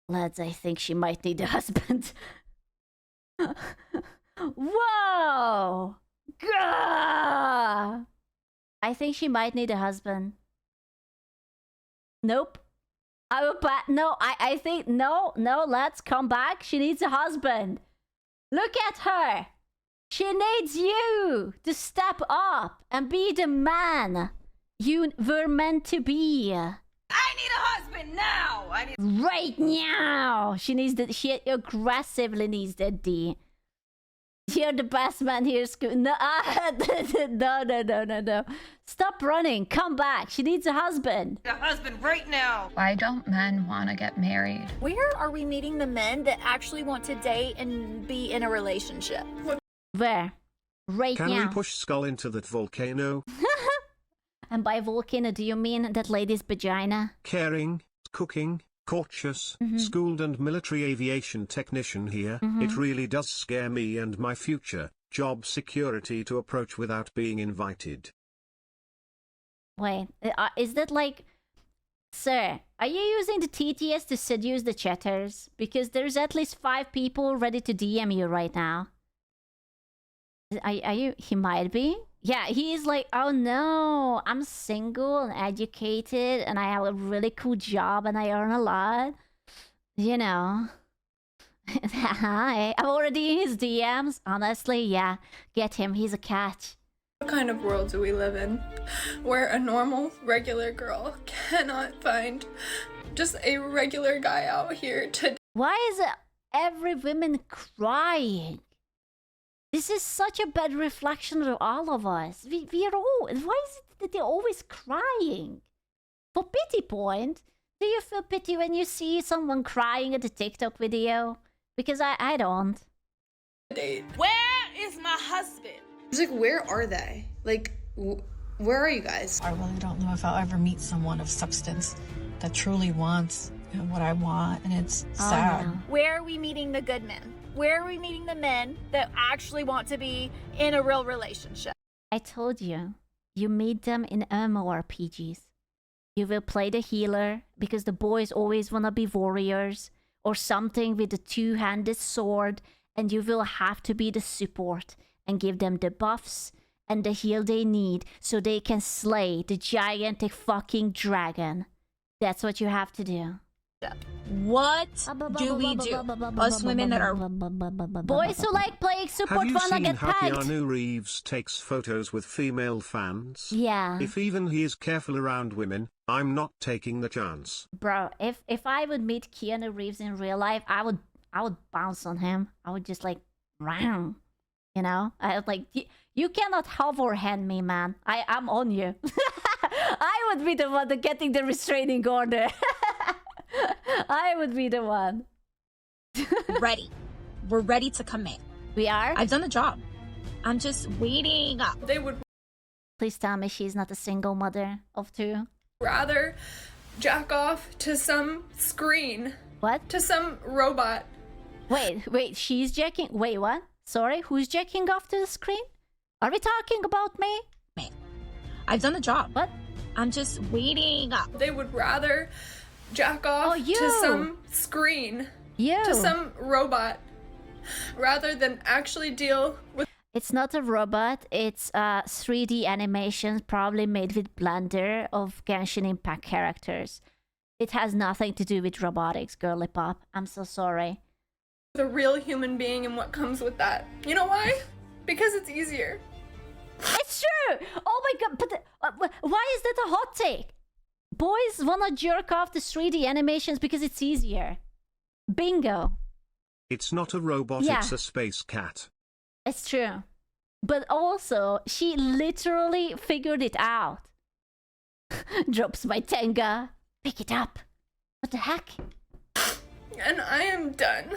Lads, I think she might need a husband. Whoa! Gah! I think she might need a husband. Nope. I think no, let's come back. She needs a husband. Look at her. She needs you to step up and be the man you were meant to be. I need a husband now. Right now. She aggressively needs that D. You're the best man here, no, no. Stop running. Come back. She needs a husband. A husband right now. Why don't men want to get married? Where are we meeting the men that actually want to date and be in a relationship? Where? Right now. Can we push Skull into that volcano? And by volcano, do you mean that lady's vagina? Caring, cooking, courteous, schooled and military aviation technician here. It really does scare me and my future job security to approach without being invited. Wait, is that like... Sir, are you using the TTS to seduce the chatters? Because there's at least 5 people ready to DM you right now. Are you... He might be? Yeah, he is like, oh no, I'm single and educated and I have a really cool job and I earn a lot. You know. Hi, I'm already in his DMs. Honestly, yeah. Get him, he's a catch. What kind of world do we live in where a normal, regular girl cannot find just a regular guy out here to... Why is every woman crying? This is such a bad reflection of all of us. We are all... Why is it that they're always crying? For pity point, do you feel pity when you see someone crying at a TikTok video? Because I don't. Where is my husband? It's like, where are they? Like, where are you guys? I really don't know if I'll ever meet someone of substance that truly wants what I want, and it's sad. No. Where are we meeting the good men? Where are we meeting the men that actually want to be in a real relationship? I told you, you meet them in MMORPGs. You will play the healer, because the boys always want to be warriors, or something with a 2-handed sword, and you will have to be the support, and give them the buffs and the heal they need, so they can slay the gigantic fucking dragon. That's what you have to do. What do we do? Us women that are... Boys who like playing support Have you wanna seen get how pegged. Keanu Reeves takes photos with female fans? Yeah. If even he is careful around women, I'm not taking the chance. Bro, if I would meet Keanu Reeves in real life, I would bounce on him. I would just like, round. You know? I was like, you cannot hover hand me, man. I'm on you. I would be the one that getting the restraining order. I would be the one. ready. We're ready to commit. We are? I've done the job. I'm just waiting up. They would Please tell me she's not a single mother of 2. rather jack off to some screen. What? To some robot. Wait, she's jacking... Wait, what? Sorry, who's jacking off to the screen? Are we talking about me? I've done the job. What? I'm just waiting up. They would rather jack off to some screen. To some robot. Rather than actually deal with... It's not a robot, it's 3D animations probably made with Blender of Genshin Impact characters. It has nothing to do with robotics, girly pop. I'm so sorry. the real human being and what comes with that. You know why? Because it's easier. It's true! Oh my god, but why is that a hot take? Boys wanna jerk off the 3D animations because it's easier. Bingo. It's not a robot, Yeah. it's a space cat. It's true. But also, she literally figured it out. Drops my Tenga. Pick it up. What the heck? And I am done.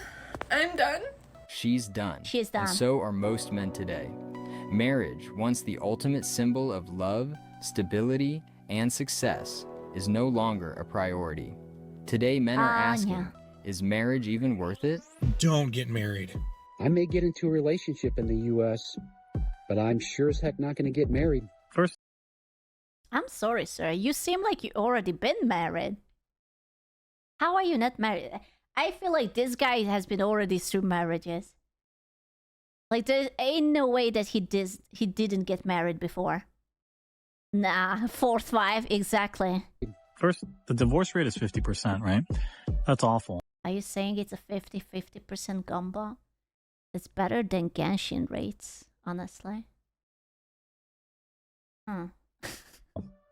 I'm done. She's done. She's done. And so are most men today. Marriage, once the ultimate symbol of love, stability, and success, is no longer a priority. Today, men are asking, yeah. Is marriage even worth it? Don't get married. I may get into a relationship in the U.S., but I'm sure as heck not going to get married. First, I'm sorry, sir. You seem like you already been married. How are you not married? I feel like this guy has been already through marriages. Like there ain't no way that he didn't get married before. Nah, 4th-5, exactly. First, the divorce rate is 50%, right? That's awful. Are you saying it's a 50% gumbo? It's better than Genshin rates, honestly.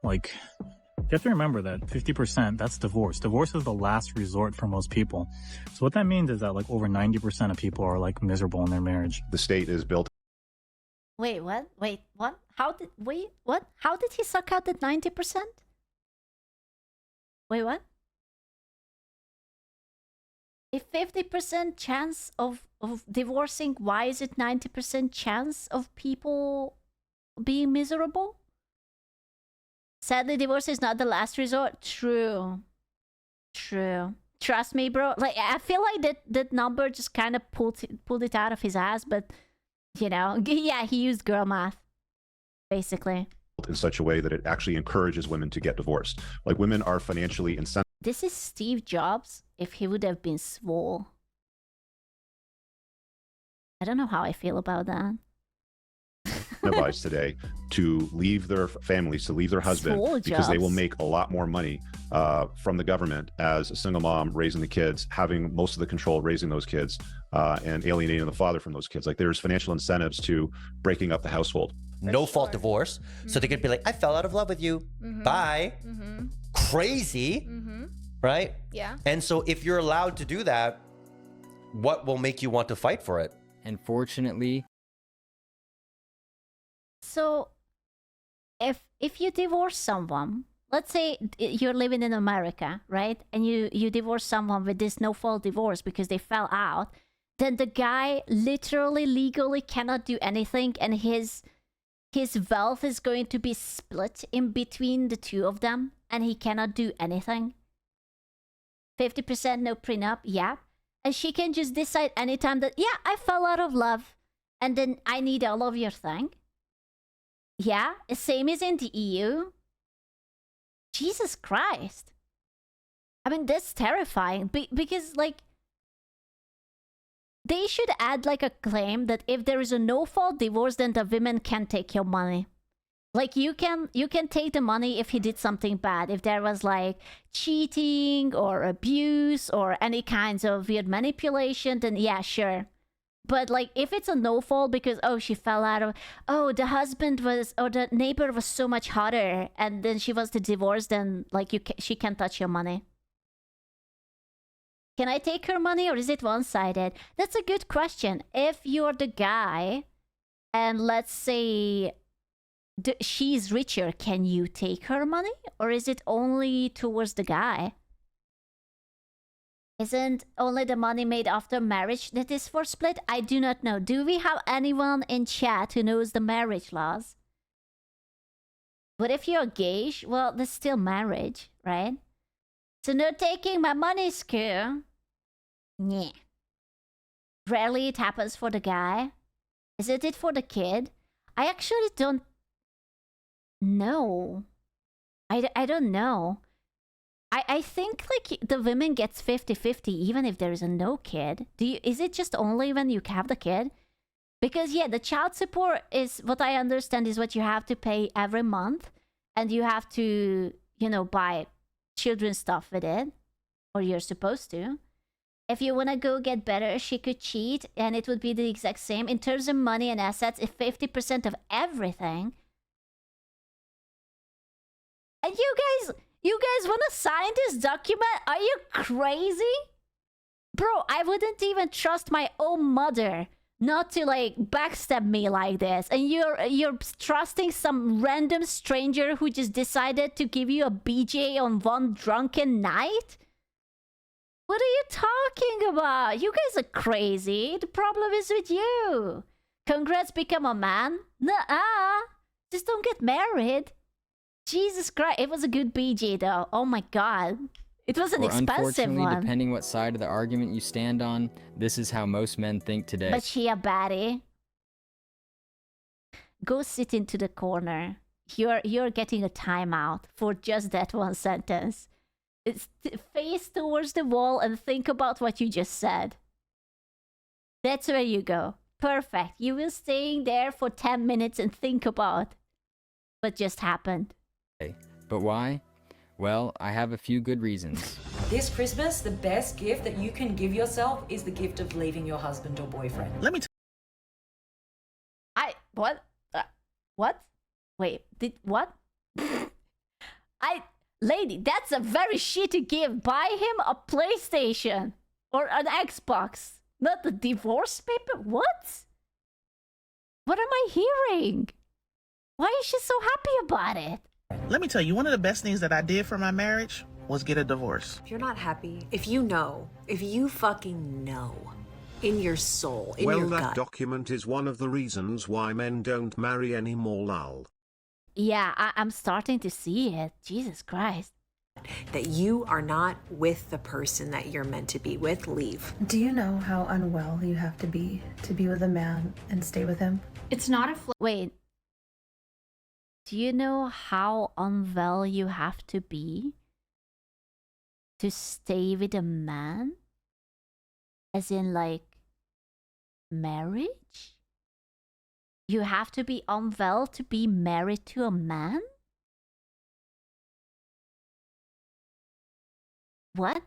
Like, you have to remember that 50%, that's divorce. Divorce is the last resort for most people. So what that means is that like over 90% of people are like miserable in their marriage. The state is built. Wait, what? Wait, what? What? How did he suck out that 90%? Wait, what? A 50% chance of divorcing, why is it 90% chance of people being miserable? Sadly, divorce is not the last resort. True. Trust me, bro. Like, I feel like that number just kind of pulled it out of his ass, but, you know, yeah, he used girl math, basically. In such a way that it actually encourages women to get divorced. Like, women are financially incentivized. This is Steve Jobs if he would have been swole. I don't know how I feel about that. Today to leave their families, to leave their husband, because they will make a lot more money from the government as a single mom raising the kids, having most of the control raising those kids, and alienating the father from those kids. Like, there's financial incentives to breaking up the household. No fault divorce. So they could be like, I fell out of love with you. Bye. Crazy. Right? Yeah. And so if you're allowed to do that, what will make you want to fight for it? Unfortunately. So, if you divorce someone, let's say you're living in America, right? And you divorce someone with this no-fault divorce because they fell out, then the guy literally, legally cannot do anything, and his wealth is going to be split in between the two of them, and he cannot do anything. 50% no prenup, yeah. And she can just decide anytime that, yeah, I fell out of love, and then I need all of your thing. Yeah, same as in the EU. Jesus Christ. I mean, that's terrifying. Because, like, they should add, like, a claim that if there is a no-fault divorce, then the women can take your money. Like, you can take the money if he did something bad. If there was, like, cheating or abuse or any kinds of weird manipulation, then yeah, sure. But, like, if it's a no-fault because, oh, she fell out of... Oh, the husband was... Or the neighbor was so much hotter, and then she was the divorce, then, like, she can't touch your money. Can I take her money, or is it one-sided? That's a good question. If you're the guy, and let's say she's richer, can you take her money? Or is it only towards the guy? Isn't only the money made after marriage that is for split? I do not know. Do we have anyone in chat who knows the marriage laws? But if you're gay, well, there's still marriage, right? So no taking my money, Screw. Yeah. Rarely it happens for the guy. Isn't it for the kid? I actually don't know. I don't know. I think, like, the women gets 50-50 even if there is a no kid. Is it just only when you have the kid? Because, yeah, the child support is, what I understand, is what you have to pay every month. And you have to, you know, buy children's stuff with it. Or you're supposed to. If you want to go get better, she could cheat. And it would be the exact same. In terms of money and assets, if 50% of everything. And you guys want to sign this document? Are you crazy? Bro, I wouldn't even trust my own mother not to, like, backstab me like this. And you're trusting some random stranger who just decided to give you a BJ on one drunken night? What are you talking about? You guys are crazy. The problem is with you. Congrats, become a man. Nuh-uh. Just don't get married. Jesus Christ, it was a good BG though. Oh my god. It was an expensive one. Depending what side of the argument you stand on, this is how most men think today. But she a baddie. Go sit into the corner. You're getting a timeout for just that one sentence. face towards the wall and think about what you just said. That's where you go. Perfect. You will stay there for 10 minutes and think about what just happened. But why? Well, I have a few good reasons. This Christmas, the best gift that you can give yourself is the gift of leaving your husband or boyfriend. Let me What? What? Wait, what? Lady, that's a very shitty gift. Buy him a PlayStation or an Xbox, not the divorce paper. What? What am I hearing? Why is she so happy about it? Let me tell you, one of the best things that I did for my marriage was get a divorce. If you're not happy, if you fucking know in your soul, in your gut. Well, that document is one of the reasons why men don't marry anymore, lol. Yeah, I'm starting to see it. Jesus Christ. That you are not with the person that you're meant to be with, leave. Do you know how unwell you have to be with a man and stay with him? It's not a Wait. Do you know how unwell you have to be to stay with a man? As in, like, marriage? You have to be unwell to be married to a man? What?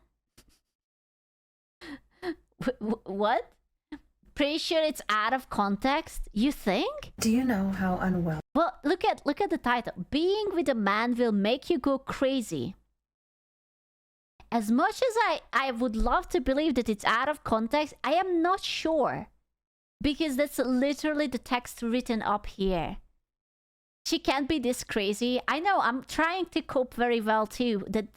What? Pretty sure it's out of context, you think? Do you know how unwell? Well, look at the title. Being with a man will make you go crazy. As much as I would love to believe that it's out of context, I am not sure. Because that's literally the text written up here. She can't be this crazy. I know, I'm trying to cope very well too. That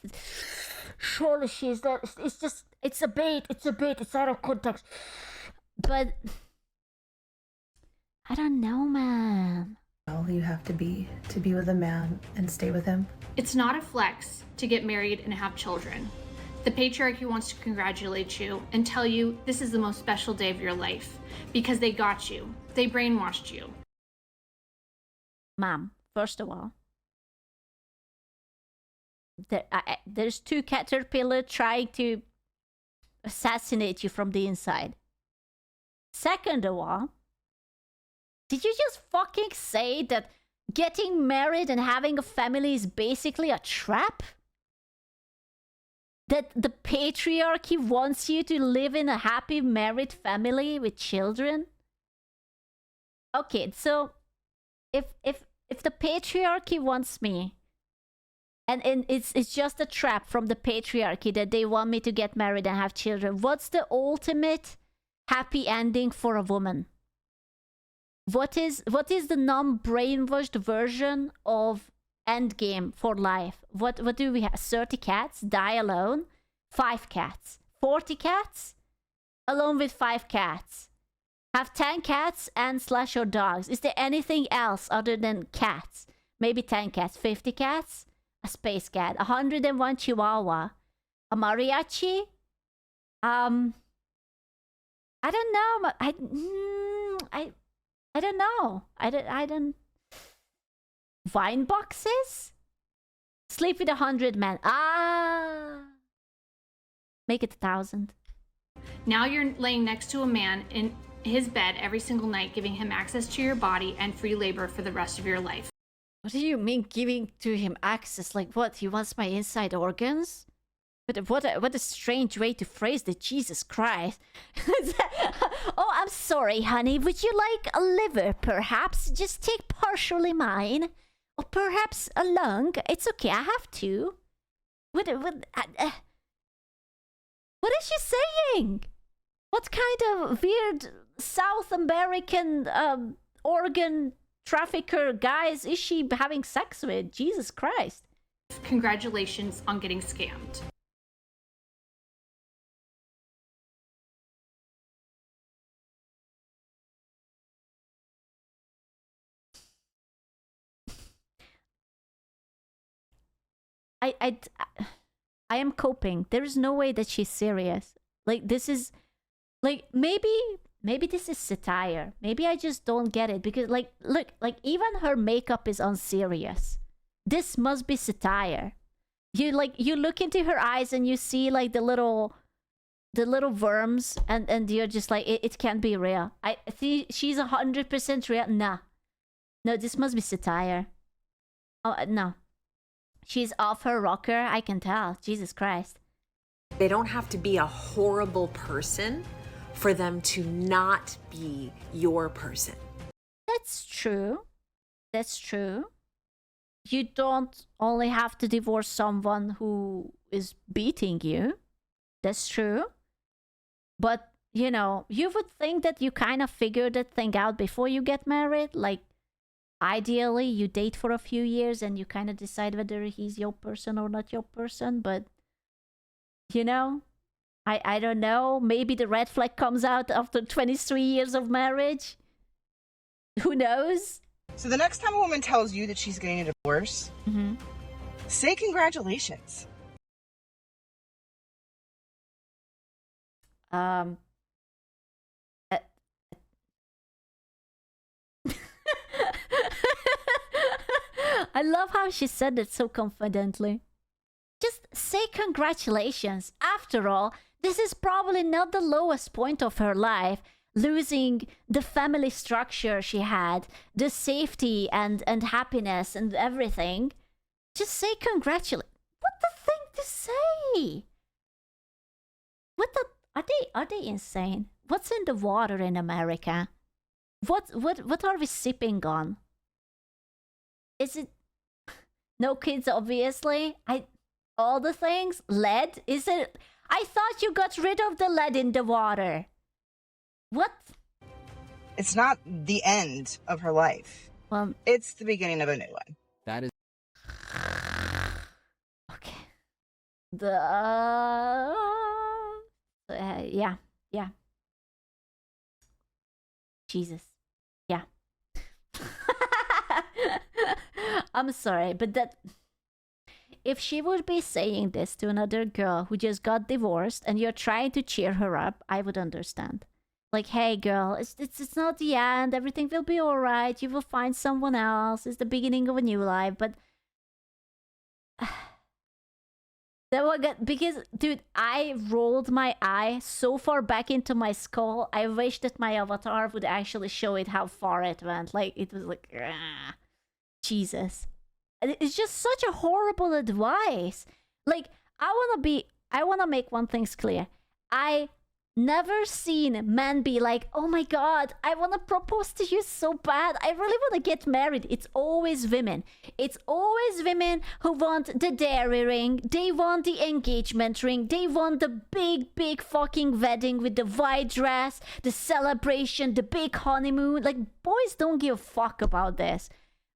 surely she's that. It's just, it's a bait, it's out of context. But I don't know, man. Well, you have to be with a man and stay with him. It's not a flex to get married and have children. The patriarchy wants to congratulate you and tell you this is the most special day of your life because they got you. They brainwashed you. Mom, first of all, there's two caterpillars trying to assassinate you from the inside. Second of all, did you just fucking say that getting married and having a family is basically a trap? That the patriarchy wants you to live in a happy married family with children? Okay, so if the patriarchy wants me, and it's just a trap from the patriarchy that they want me to get married and have children, what's the ultimate happy ending for a woman? What is the non-brainwashed version of endgame for life? What do we have? 30 cats? Die alone? 5 cats? 40 cats? Alone with 5 cats? Have 10 cats and slash your dogs? Is there anything else other than cats? Maybe 10 cats, 50 cats? A space cat, 101 chihuahua, a mariachi? I don't know. I don't know. I don't. Wine boxes? Sleep with 100 men. Make it 1,000. Now you're laying next to a man in his bed every single night, giving him access to your body and free labor for the rest of your life. What do you mean giving to him access? Like what? He wants my inside organs? But what a strange way to phrase that. Jesus Christ. Oh, I'm sorry, honey. Would you like a liver, perhaps? Just take partially mine. Or perhaps a lung. It's okay, I have two. What is she saying? What kind of weird South American organ trafficker guys is she having sex with? Jesus Christ. Congratulations on getting scammed. I am coping. There is no way that she's serious. Like, this is... Like, maybe this is satire. Maybe I just don't get it. Because, like, look, like, even her makeup is unserious. This must be satire. you look into her eyes and you see like the little worms, and you're just like, it can't be real. I think she's 100% real. Nah, no, this must be satire. Oh no, she's off her rocker. I can tell. Jesus Christ. They don't have to be a horrible person for them to not be your person. That's true. That's true. You don't only have to divorce someone who is beating you. That's true. But, you know, you would think that you kind of figured that thing out before you get married. Like, ideally, you date for a few years and you kind of decide whether he's your person or not your person. But, you know, I don't know. Maybe the red flag comes out after 23 years of marriage. Who knows? So the next time a woman tells you that she's getting a divorce, say congratulations. I love how she said it so confidently. Just say congratulations. After all, this is probably not the lowest point of her life. Losing the family structure she had, the safety and happiness and everything. Just say congratulations. What the thing to say? What the... Are they insane? What's in the water in America? What are we sipping on? Is it... No kids, obviously. All the things? Lead? Is it... I thought you got rid of the lead in the water. What? It's not the end of her life. Well, it's the beginning of a new one. That is... Okay. Yeah. Jesus. Yeah. I'm sorry, but that... If she would be saying this to another girl who just got divorced and you're trying to cheer her up, I would understand. Like, hey girl, it's not the end, everything will be alright, you will find someone else, it's the beginning of a new life, but... That was good, because, dude, I rolled my eye so far back into my skull, I wish that my avatar would actually show it how far it went, like, it was like, Jesus. It's just such a horrible advice. Like, I wanna make one thing clear. I never seen men be like, oh my god, I want to propose to you so bad. I really want to get married. It's always women. It's always women who want the dairy ring. They want the engagement ring. They want the big fucking wedding with the white dress, the celebration, the big honeymoon. Like, boys don't give a fuck about this.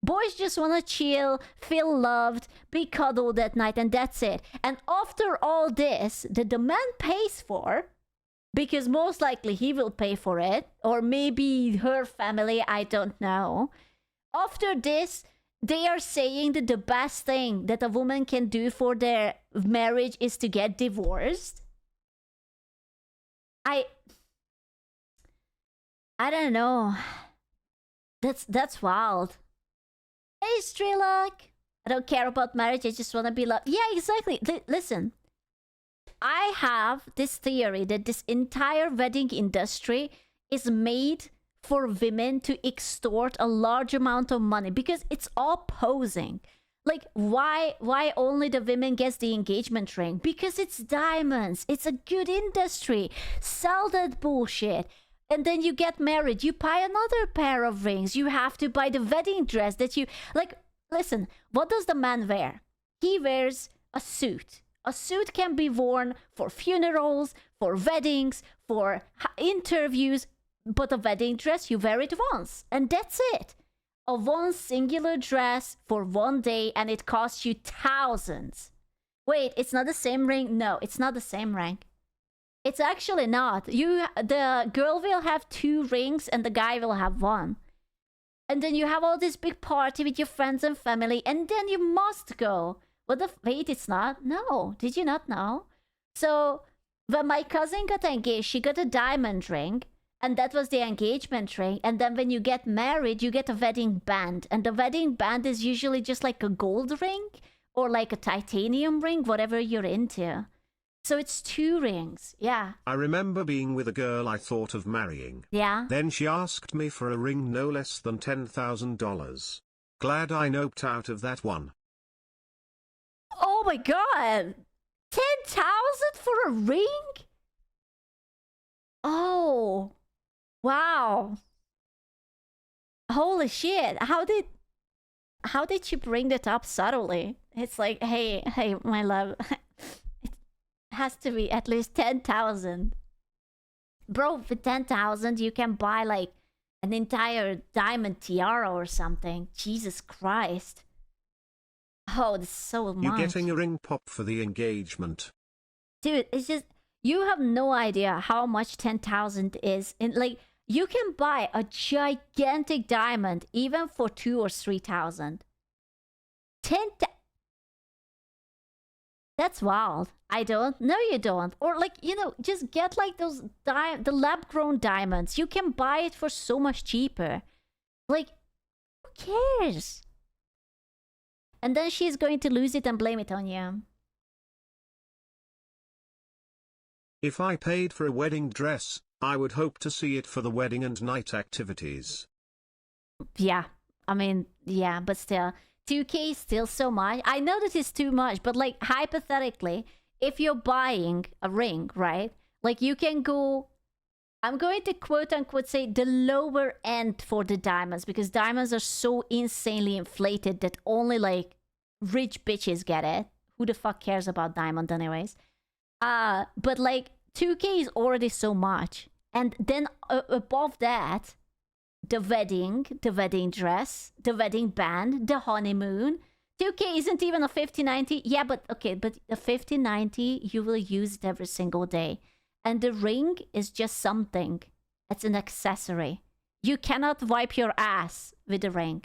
Boys just want to chill, feel loved, be cuddled at night, and that's it. And after all this, that the man pays for, because most likely he will pay for it, or maybe her family, I don't know. After this, they are saying that the best thing that a woman can do for their marriage is to get divorced. I don't know. That's wild. Hey, Strelok. I don't care about marriage, I just want to be loved. Yeah, exactly. Listen. I have this theory that this entire wedding industry is made for women to extort a large amount of money because it's all posing. Like, why only the women gets the engagement ring? Because it's diamonds. It's a good industry. Sell that bullshit. And then you get married. You buy another pair of rings. You have to buy the wedding dress that you... Like, listen, what does the man wear? He wears a suit. A suit can be worn for funerals, for weddings, for interviews, but a wedding dress, you wear it once, and that's it. A one singular dress for one day, and it costs you thousands. Wait, it's not the same ring? No, it's not the same ring. It's actually not. The girl will have 2 rings, and the guy will have 1. And then you have all this big party with your friends and family, and then you must go. Wait, it's not? No. Did you not know? So, when my cousin got engaged, she got a diamond ring. And that was the engagement ring. And then when you get married, you get a wedding band. And the wedding band is usually just like a gold ring. or like a titanium ring, whatever you're into. So it's 2 rings, yeah. I remember being with a girl I thought of marrying. Yeah. Then she asked me for a ring no less than $10,000. Glad I noped out of that one. Oh my god! 10,000 for a ring? Oh. Wow. Holy shit. How did she bring that up subtly? It's like, hey, my love. It has to be at least 10,000. Bro, for 10,000 you can buy like an entire diamond tiara or something. Jesus Christ. Oh, that's so much. You getting a ring pop for the engagement? Dude, it's just, you have no idea how much 10,000 is. And like, you can buy a gigantic diamond even for 2,000 or 3,000. That's wild. I don't. No, you don't. Or like, you know, just get like those the lab-grown diamonds. You can buy it for so much cheaper. Like, who cares? And then she's going to lose it and blame it on you. If I paid for a wedding dress, I would hope to see it for the wedding and night activities. Yeah, I mean, yeah, but still, 2K is still so much. I know that it's too much, but like, hypothetically, if you're buying a ring, right? Like, you can go, I'm going to quote unquote say the lower end for the diamonds, because diamonds are so insanely inflated that only like rich bitches get it. Who the fuck cares about diamond anyways? But like 2K is already so much. And then above that, the wedding dress, the wedding band, the honeymoon. 2K isn't even a 5090. Yeah, but okay, but the 5090, you will use it every single day. And the ring is just something. It's an accessory. You cannot wipe your ass with the ring.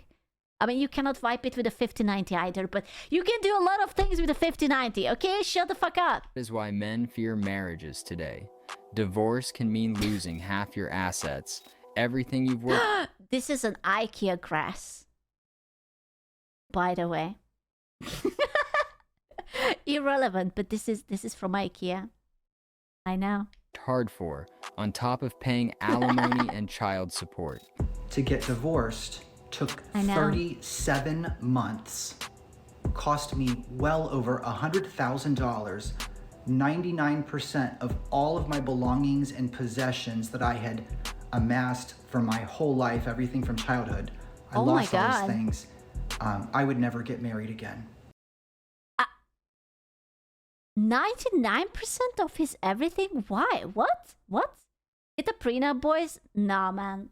I mean, you cannot wipe it with a 5090 either, but you can do a lot of things with a 5090, okay? Shut the fuck up. That is why men fear marriages today. Divorce can mean losing half your assets, everything you've worked. This is an IKEA grass. By the way. Irrelevant, but this is from IKEA. I know. Hard for, on top of paying alimony and child support. To get divorced took 37 months, cost me well over $100,000, 99% of all of my belongings and possessions that I had amassed for my whole life, everything from childhood. I lost all those things. I would never get married again. 99% of his everything? Why? What? Get a prenup, boys? Nah, man.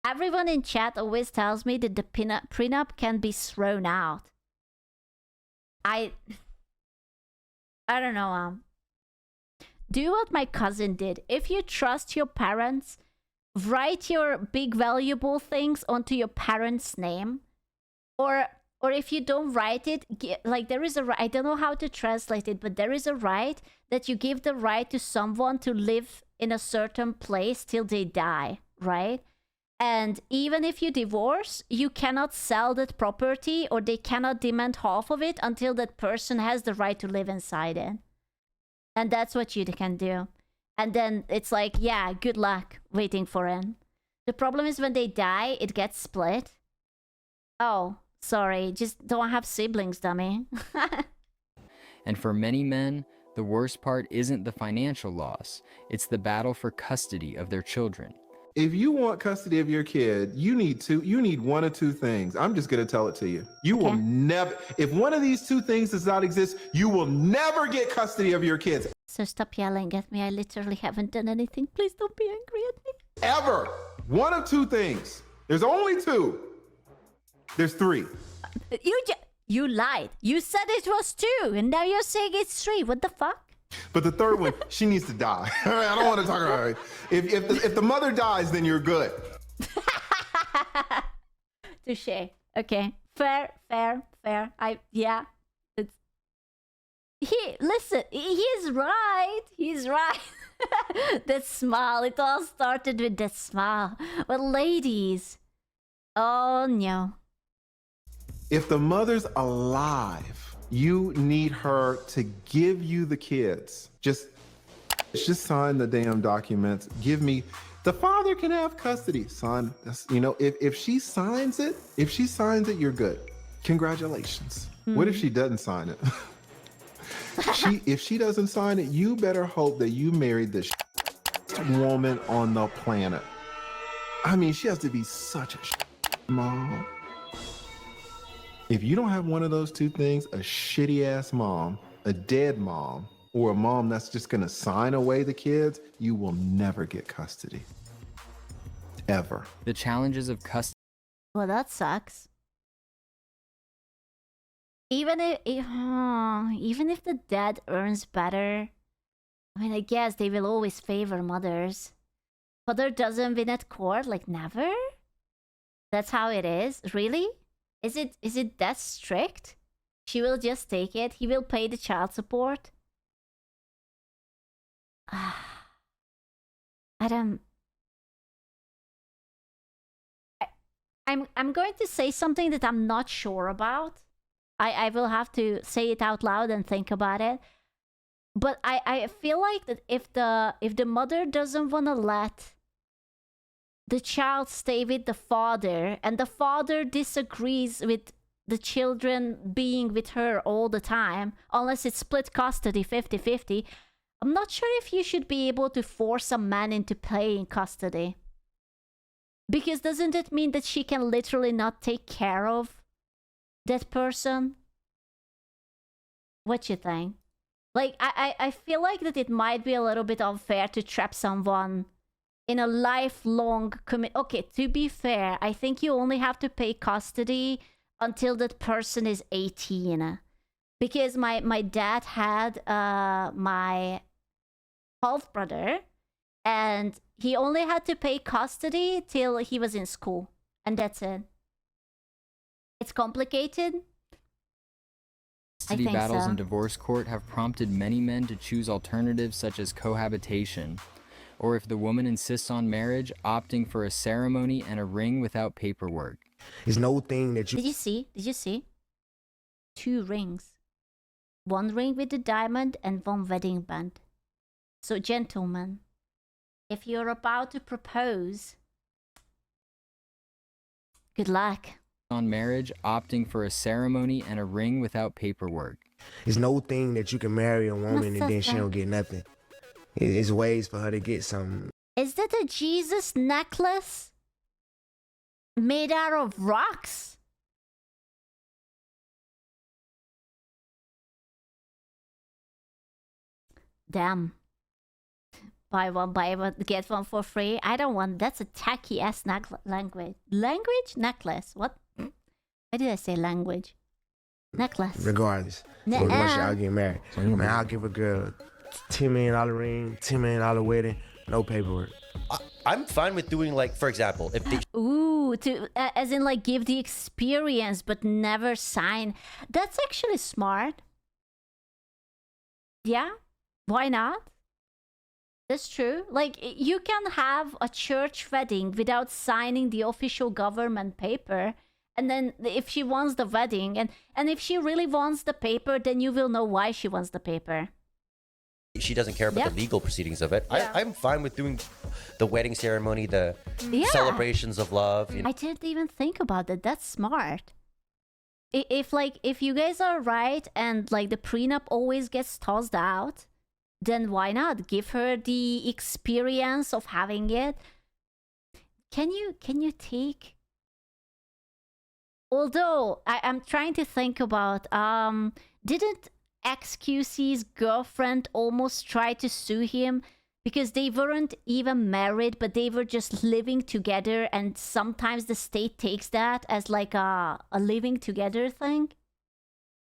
Everyone in chat always tells me that the prenup can be thrown out. I don't know. Do what my cousin did. If you trust your parents, write your big valuable things onto your parents' name. Or if you don't write it, like there is a right, I don't know how to translate it, but there is a right that you give the right to someone to live in a certain place till they die, right? And even if you divorce, you cannot sell that property, or they cannot demand half of it until that person has the right to live inside it. And that's what you can do. And then it's like, yeah, good luck waiting for it. The problem is when they die, it gets split. Oh, sorry, just don't have siblings, dummy. And for many men, the worst part isn't the financial loss. It's the battle for custody of their children. If you want custody of your kid, you need one of two things. I'm just going to tell it to you. You will never, if one of these two things does not exist, you will never get custody of your kids. So stop yelling at me. I literally haven't done anything. Please don't be angry at me. Ever. One of two things. There's only two. There's three. You lied. You said it was 2, and now you're saying it's 3. What the fuck? But the third one, she needs to die. I don't want to talk about it. If the mother dies, then you're good. Touché. Okay. Fair. Yeah. Listen, he's right. He's right. That smile. It all started with that smile. Well, ladies. Oh, no. If the mother's alive, You need her to give you the kids. Just sign the damn documents. Give me, the father can have custody. Son, you know, if she signs it, you're good. Congratulations. What if she doesn't sign it? If she doesn't sign it, you better hope that you married the woman on the planet. I mean, she has to be such a mom. If you don't have one of those two things, a shitty ass mom, a dead mom, or a mom that's just gonna sign away the kids, you will never get custody. Ever. The challenges of custody. Well, that sucks. Even if the dad earns better, I mean, I guess they will always favor mothers. Father doesn't win at court, like never? That's how it is? Really? Is it that strict? She will just take it. He will pay the child support. I'm going to say something that I'm not sure about. I will have to say it out loud and think about it. But I feel like that if the mother doesn't want to let the child stay with the father, and the father disagrees with the children being with her all the time, unless it's split custody 50-50, I'm not sure if you should be able to force a man into paying custody. Because doesn't it mean that she can literally not take care of that person? What you think? Like, I feel like that it might be a little bit unfair to trap someone in a lifelong Okay, to be fair, I think you only have to pay custody until that person is 18. Because my dad had my half brother, and he only had to pay custody till he was in school, and that's it. It's complicated. Custody battles in divorce court have prompted many men to choose alternatives such as cohabitation, or if the woman insists on marriage, opting for a ceremony and a ring without paperwork. It's no thing that you... Did you see? 2 rings. 1 ring with the diamond and 1 wedding band. So, gentlemen, if you're about to propose, good luck. On marriage, opting for a ceremony and a ring without paperwork. It's no thing that you can marry a woman and then she don't get nothing. It's ways for her to get something. Is that a Jesus necklace made out of rocks? Damn. Buy one, get one for free. I don't want. That's a tacky ass language. Necklace. What? Why did I say language? Necklace. Regardless. Once y'all get married. So, man, I'll give a girl $10 million ring, $10 million wedding, no paperwork. I'm fine with doing, like, for example, if they... Ooh, as in, like, give the experience but never sign. That's actually smart. Yeah? Why not? That's true. Like, you can have a church wedding without signing the official government paper. And then if she wants the wedding, and if she really wants the paper, then you will know why she wants the paper. She doesn't care about the legal proceedings of it. Yeah. I'm fine with doing the wedding ceremony, the celebrations of love. You know. I didn't even think about that. That's smart. If you guys are right and like the prenup always gets tossed out, then why not give her the experience of having it? Can you take? Although I'm trying to think about didn't XQC's girlfriend almost try to sue him because they weren't even married, but they were just living together, and sometimes the state takes that as like a living together thing?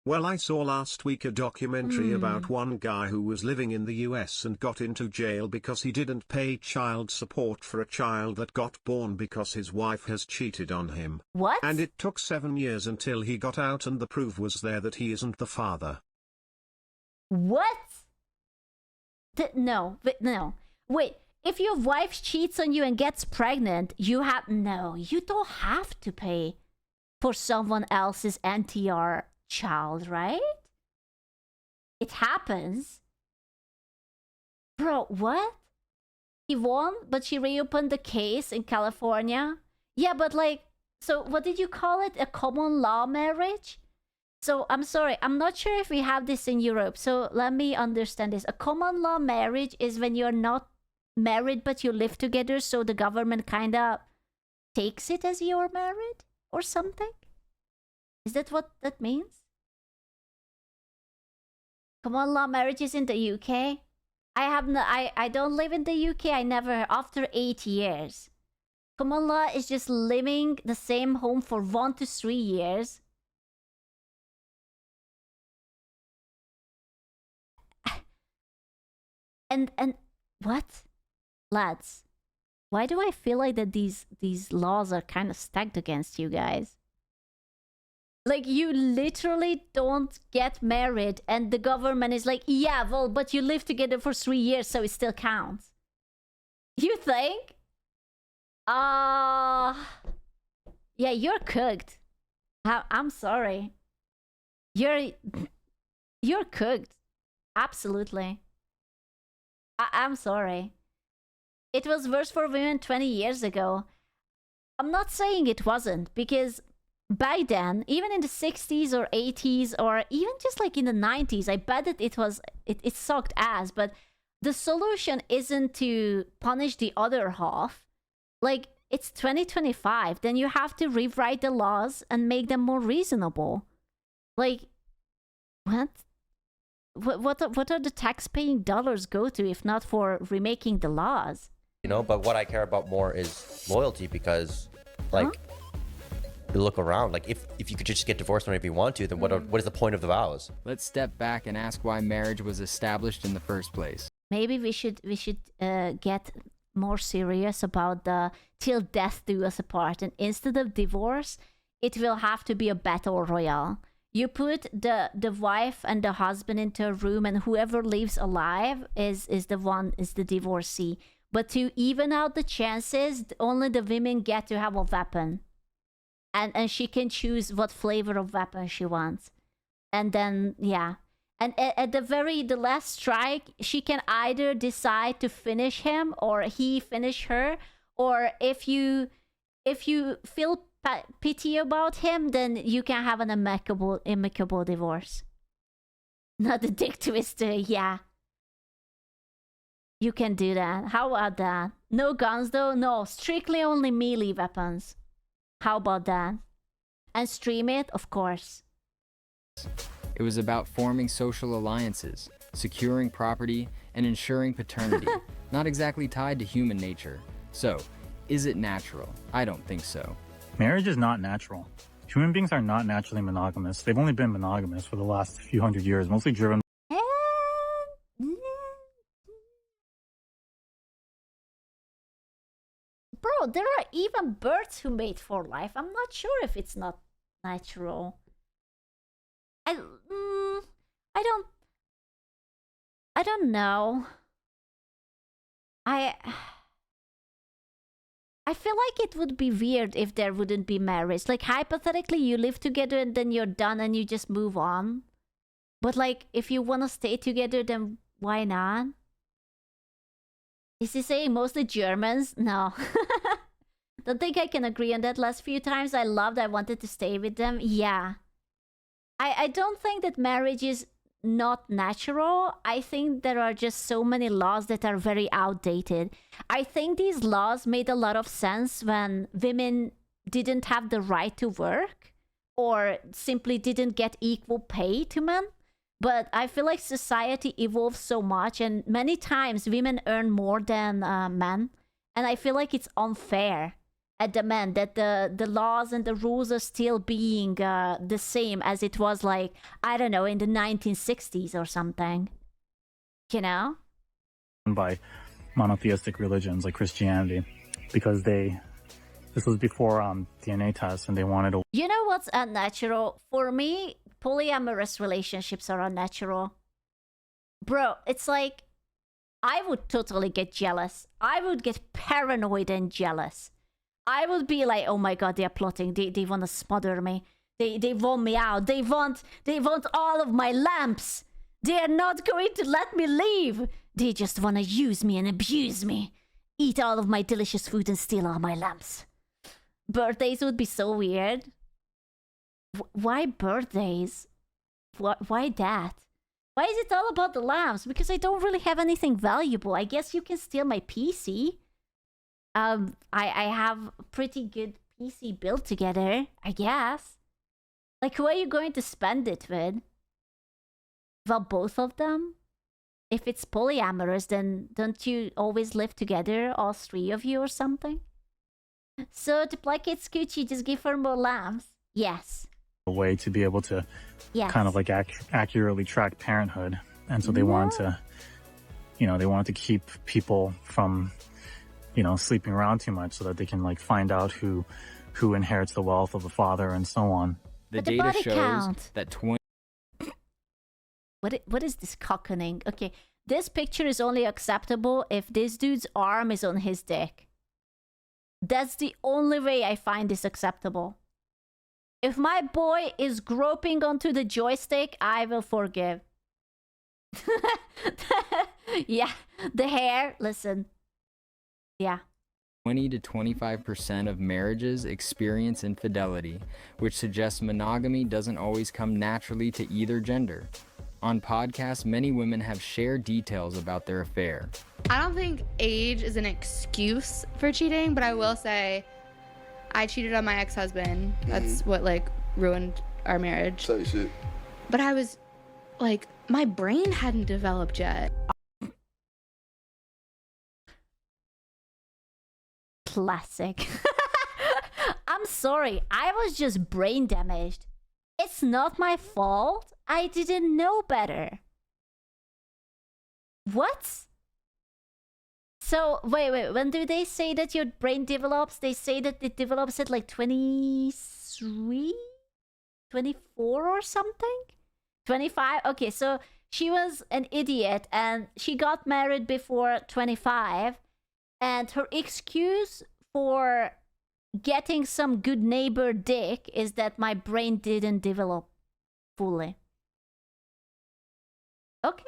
Well, I saw last week a documentary about one guy who was living in the US and got into jail because he didn't pay child support for a child that got born because his wife has cheated on him. What? And it took 7 years until he got out and the proof was there that he isn't the father. What? No. Wait, if your wife cheats on you and gets pregnant, you don't have to pay for someone else's NTR child, right? it happens. Bro, what? He won, but she reopened the case in California. Yeah, but like, so what did you call it? A common law marriage? So I'm sorry, I'm not sure if we have this in Europe. So let me understand this. A common law marriage is when you're not married, but you live together. So the government kind of takes it as you're married or something. Is that what that means? Common law marriages in the UK? I don't live in the UK. I never, after 8 years. Common law is just living the same home for 1 to 3 years. And what? Lads, why do I feel like that these laws are kind of stacked against you guys? Like, you literally don't get married and the government is like, yeah, well, but you live together for 3 years, so it still counts. You think? Yeah, you're cooked. I'm sorry. You're cooked. Absolutely. I'm sorry. It was worse for women 20 years ago. I'm not saying it wasn't, because back then, even in the 60s or 80s, or even just like in the 90s, I bet that it sucked ass, but the solution isn't to punish the other half. Like, it's 2025, then you have to rewrite the laws and make them more reasonable. Like, what? What are the tax-paying dollars go to if not for remaking the laws? You know, but what I care about more is loyalty, because, like, you look around, like, if you could just get divorced whenever you want to, then what is the point of the vows? Let's step back and ask why marriage was established in the first place. Maybe we should get more serious about the till death do us apart, and instead of divorce, it will have to be a battle royale. You put the wife and the husband into a room, and whoever leaves alive is the divorcee. But to even out the chances, only the women get to have a weapon. And she can choose what flavor of weapon she wants. And then, yeah. And at the last strike, she can either decide to finish him or he finish her. Or if you feel pity about him, then you can have an amicable divorce. Not a dick twister, yeah. You can do that. How about that? No guns though? No, strictly only melee weapons. How about that? And stream it, of course. It was about forming social alliances, securing property, and ensuring paternity, not exactly tied to human nature. So, is it natural? I don't think so. Marriage is not natural. Human beings are not naturally monogamous. They've only been monogamous for the last few hundred years, mostly driven. Bro, there are even birds who mate for life. I'm not sure if it's not natural. I don't know. I feel like it would be weird if there wouldn't be marriage. Like, hypothetically, you live together and then you're done and you just move on. But, like, if you want to stay together, then why not? Is he saying mostly Germans? No. Don't think I can agree on that. Last few times I wanted to stay with them. Yeah. I don't think that marriage is not natural. I think there are just so many laws that are very outdated. I think these laws made a lot of sense when women didn't have the right to work or simply didn't get equal pay to men. But I feel like society evolves so much, and many times women earn more than men. And I feel like it's unfair at the men that the laws and the rules are still being the same as it was, like, I don't know, in the 1960s or something. You know? By monotheistic religions like Christianity, because this was before DNA tests, and they wanted to. You know what's unnatural? For me, polyamorous relationships are unnatural. Bro, it's like, I would totally get jealous. I would get paranoid and jealous. I would be like, oh my god, they're plotting. They want to smother me. They want me out. They want all of my lamps. They are not going to let me leave. They just want to use me and abuse me. Eat all of my delicious food and steal all my lamps. Birthdays would be so weird. Why birthdays? Why that? Why is it all about the lamps? Because I don't really have anything valuable. I guess you can steal my PC. I have a pretty good PC built together, I guess. Like, who are you going to spend it with? Well, both of them? If it's polyamorous, then don't you always live together, all three of you or something? So to placate Scoochie, just give her more lamps. Yes. A way to be able to kind of like accurately track parenthood. And so they wanted to, they wanted to keep people from, sleeping around too much so that they can like find out who inherits the wealth of the father and so on. The data shows that 20... What is this cockening? Okay, this picture is only acceptable if this dude's arm is on his dick. That's the only way I find this acceptable. If my boy is groping onto the joystick, I will forgive. Yeah, the hair, listen. Yeah. 20 to 25% of marriages experience infidelity, which suggests monogamy doesn't always come naturally to either gender. On podcasts, many women have shared details about their affair. I don't think age is an excuse for cheating, but I will say I cheated on my ex-husband. That's what like ruined our marriage. So shit. But I was like, my brain hadn't developed yet. Classic. I'm sorry, I was just brain damaged. It's not my fault. I didn't know better. What? So, wait, when do they say that your brain develops? They say that it develops at like 23? 24 or something? 25? Okay, so she was an idiot and she got married before 25. And her excuse for getting some good neighbor dick is that my brain didn't develop fully. Okay.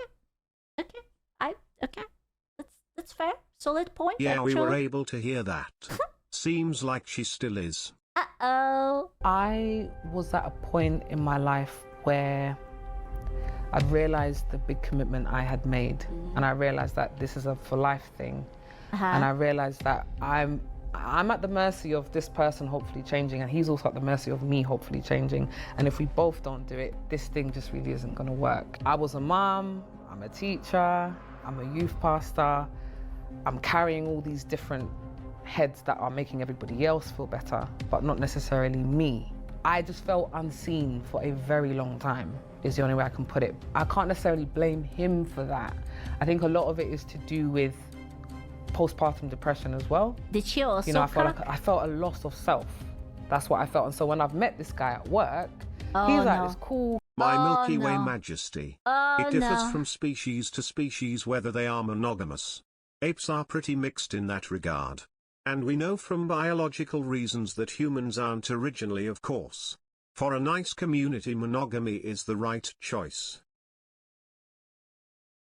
That's fair. Solid point. Yeah, actually. we were able to hear that. Seems like she still is. Uh-oh. I was at a point in my life where I realized the big commitment I had made, and I realized that this is a for life thing. And I realized that I'm at the mercy of this person hopefully changing, and he's also at the mercy of me hopefully changing. And if we both don't do it, this thing just really isn't gonna work. I was a mom, I'm a teacher, I'm a youth pastor, I'm carrying all these different heads that are making everybody else feel better, but not necessarily me. I just felt unseen for a very long time, is the only way I can put it. I can't necessarily blame him for that. I think a lot of it is to do with postpartum depression as well. Did she also I felt a loss of self. That's what I felt. And so when I've met this guy at work, he's like this cool... My Milky Way Majesty. It differs from species to species whether they are monogamous. Apes are pretty mixed in that regard. And we know from biological reasons that humans aren't originally, of course. For a nice community, monogamy is the right choice.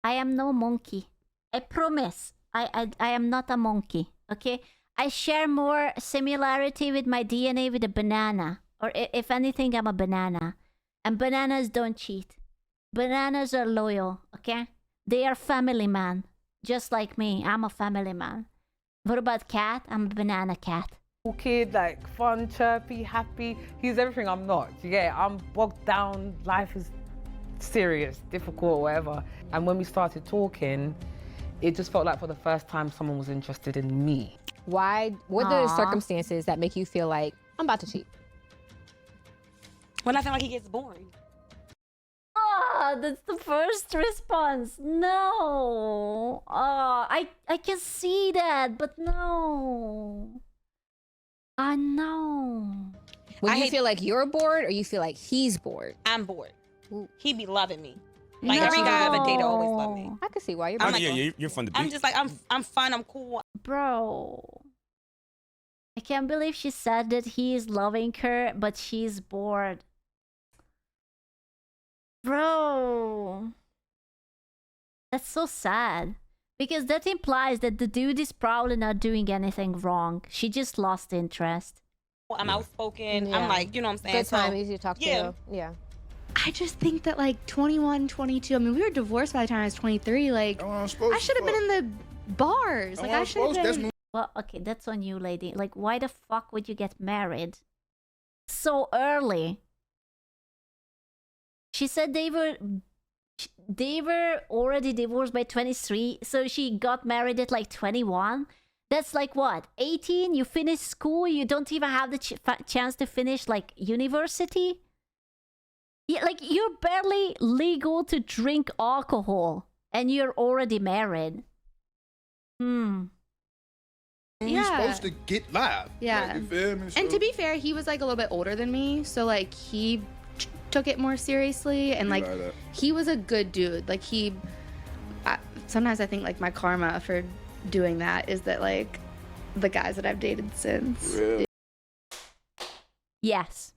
I am no monkey. I promise. I am not a monkey, okay? I share more similarity with my DNA with a banana. Or if anything, I'm a banana. And bananas don't cheat. Bananas are loyal, okay? They are family man. Just like me, I'm a family man. What about cat? I'm a banana cat. Cool kid, like fun, chirpy, happy. He's everything I'm not. You get it? I'm bogged down. Life is serious, difficult, whatever. And when we started talking, it just felt like for the first time someone was interested in me. What are the circumstances that make you feel like I'm about to cheat? When I feel like he gets boring. Oh, that's the first response. No. Oh, I can see that, but no. No. When you feel like you're bored or you feel like he's bored? I'm bored. He be loving me. Like every guy I ever dated always loved me. I can see why you're. You're fun to be. I'm just like I'm fun. I'm cool. Bro, I can't believe she said that he is loving her, but she's bored. Bro, That's so sad. Because that implies that the dude is probably not doing anything wrong. She just lost interest. I'm outspoken. Yeah. I'm like, you know what I'm saying? Good time, So, easy to talk yeah. to. Yeah. I just think that like 21, 22. I mean, we were divorced by the time I was 23. Like, I should have been in the bars. Like, I should have been. Well, okay, that's on you, lady. Like, why the fuck would you get married so early? She said they were already divorced by 23, so she got married at like 21. That's like what, 18? You finish school, you don't even have the chance to finish like university. Yeah, like you're barely legal to drink alcohol and you're already married. You're supposed to get live. Yeah. Like, you feel me? And So- to be fair, he was like a little bit older than me, so like he took it more seriously, and like Right up. he was a good dude. Like sometimes I think like my karma for doing that is that like the guys that I've dated since. Really? Yes.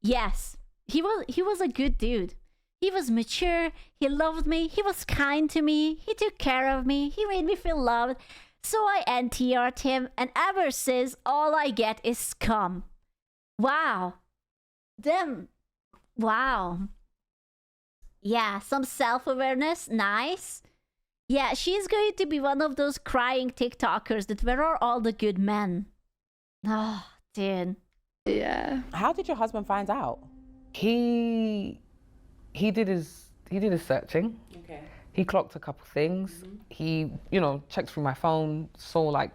Yes. He was a good dude. He was mature, he loved me, he was kind to me, he took care of me, he made me feel loved. So I NTR'd him, and ever since, all I get is scum. Wow. Them. Wow. Yeah, some self-awareness. Nice. Yeah, she's going to be one of those crying TikTokers that where are all the good men? Oh, dude. Yeah. How did your husband find out? He did his searching. Okay. He clocked a couple things. He, checked through my phone, saw like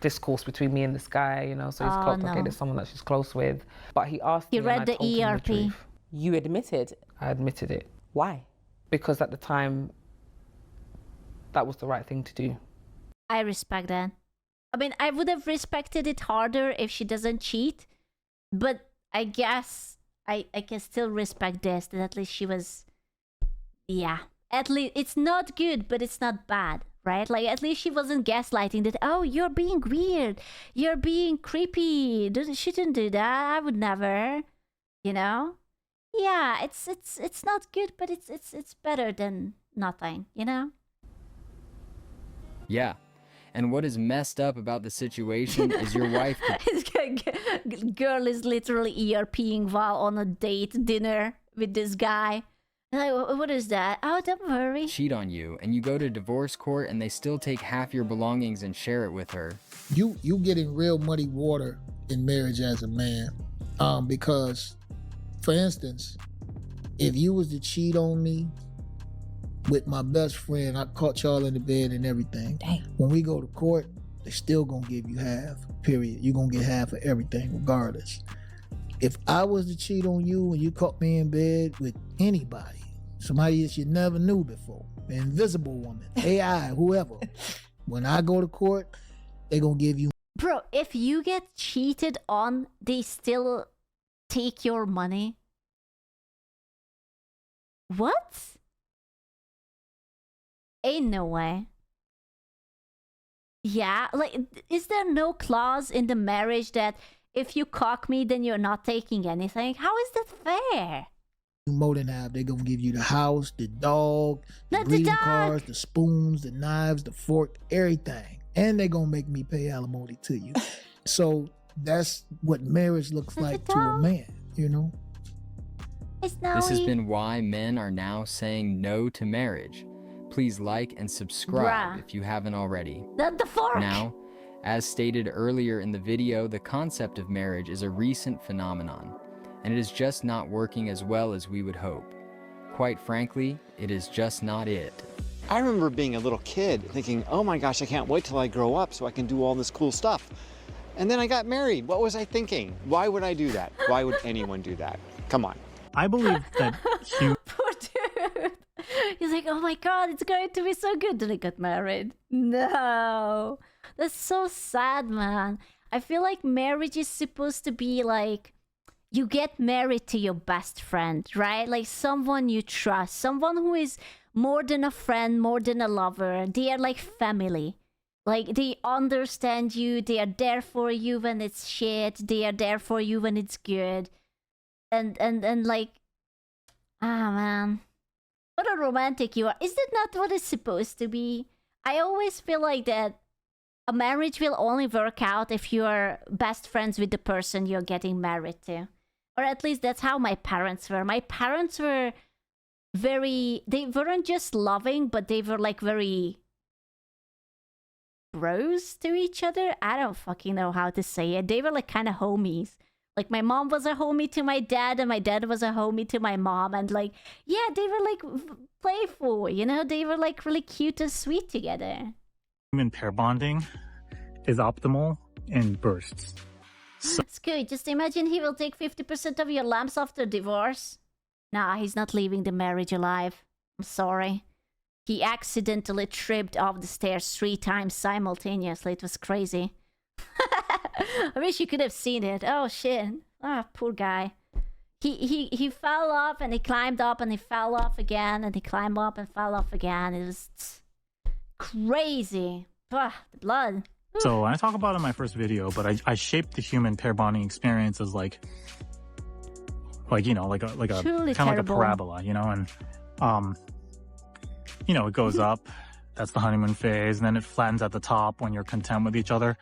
discourse between me and this guy, so he's clocked, okay, there's someone that she's close with. But he asked me, He read and I the told him ERP. truth. You admitted? I admitted it. Why? Because at the time, that was the right thing to do. I respect that. I mean, I would have respected it harder if she doesn't cheat, but I guess I can still respect this, that at least she was, yeah. At least, it's not good, but it's not bad, right? Like, at least she wasn't gaslighting that, oh, you're being weird, you're being creepy, shouldn't do that, I would never, Yeah, it's not good, but it's better than nothing, Yeah. And what is messed up about the situation is your wife could Girl is literally ERPing while on a date dinner with this guy. Like, what is that? Oh, don't worry. cheat on you, and you go to divorce court and they still take half your belongings and share it with her. You get in real muddy water in marriage as a man. Because, for instance, if you was to cheat on me with my best friend, I caught y'all in the bed and everything. Damn. When we go to court, they still gonna give you half, period. You're gonna get half of everything regardless. If I was to cheat on you and you caught me in bed with anybody, somebody that you never knew before, an invisible woman, AI, whoever, when I go to court, they gonna give you. Bro, if you get cheated on, they still take your money? What? Ain't no way. Yeah, like, is there no clause in the marriage that if you cock me, then you're not taking anything? How is that fair? More than half, they gonna give you the house, the dog, the Not the greeting dog. cards, the spoons, the knives, the fork, everything. And they gonna make me pay alimony to you. So that's what marriage looks like to a man, It's This has been why men are now saying no to marriage. Please like and subscribe Bruh. if you haven't already. The fork! Now, as stated earlier in the video, the concept of marriage is a recent phenomenon, and it is just not working as well as we would hope. Quite frankly, it is just not it. I remember being a little kid thinking, oh my gosh, I can't wait till I grow up so I can do all this cool stuff. And then I got married. What was I thinking? Why would I do that? Why would anyone do that? Come on. I believe that Poor dude. He's like, oh my god, it's going to be so good. Then I got married. No. That's so sad, man. I feel like marriage is supposed to be like, you get married to your best friend, right? Like someone you trust, someone who is more than a friend, more than a lover. They are like family. Like they understand you, they are there for you when it's shit, they are there for you when it's good. And like, ah man. What a romantic you are. Is that not what it's supposed to be? I always feel like that a marriage will only work out if you are best friends with the person you're getting married to. Or at least that's how my parents were. My parents were they weren't just loving, but they were like very bros to each other. I don't fucking know how to say it. They were like kind of homies. Like my mom was a homie to my dad and my dad was a homie to my mom. And like, yeah, they were like playful, you know? They were like really cute and sweet together. Human pair bonding is optimal in bursts. It's good. Just imagine he will take 50% of your lamps after divorce. Nah, he's not leaving the marriage alive. I'm sorry. He accidentally tripped off the stairs 3 times simultaneously. It was crazy. I wish you could have seen it. Oh shit. Ah, poor guy. He fell off and he climbed up and he fell off again and he climbed up and fell off again. It was crazy. The blood. So I talk about it in my first video, but I shaped the human pair bonding experience as like you know, like a kind of like a parabola, you know, and you know, it goes up. That's the honeymoon phase, and then it flattens at the top when you're content with each other,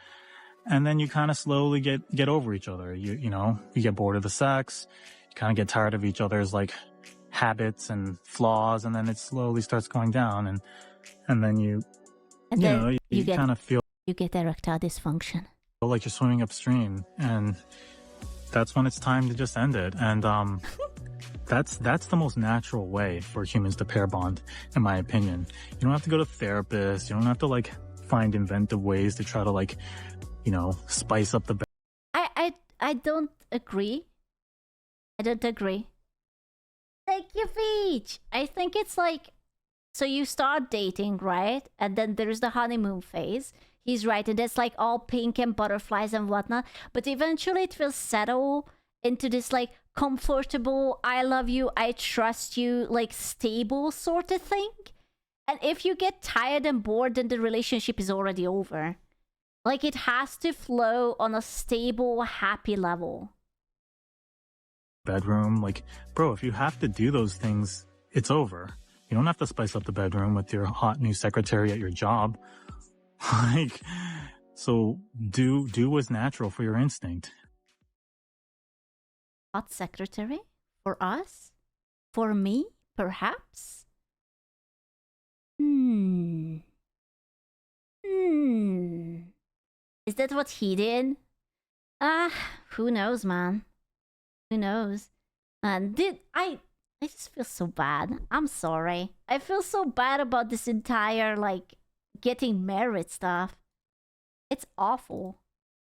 and then you kind of slowly get over each other. You know, you get bored of the sex, you kind of get tired of each other's like habits and flaws, and then it slowly starts going down, and then you know you kind of feel. You get erectile dysfunction. Like you're swimming upstream, and that's when it's time to just end it. And that's the most natural way for humans to pair bond, in my opinion. You don't have to go to therapists. You don't have to like find inventive ways to try to like, you know, spice up the. I don't agree. I don't agree. Thank you, Peach. I think it's like, so you start dating, right? And then there's the honeymoon phase. He's right, and that's like all pink and butterflies and whatnot. But eventually it will settle into this like comfortable, I love you, I trust you, like stable sort of thing. And if you get tired and bored, then the relationship is already over. Like it has to flow on a stable, happy level. Bedroom, like, bro, if you have to do those things, it's over. You don't have to spice up the bedroom with your hot new secretary at your job. Like, so do what's natural for your instinct. Hot secretary? For us? For me, perhaps? Is that what he did? Who knows, man? Who knows? And I just feel so bad. I'm sorry. I feel so bad about this entire, like, getting married stuff. It's awful.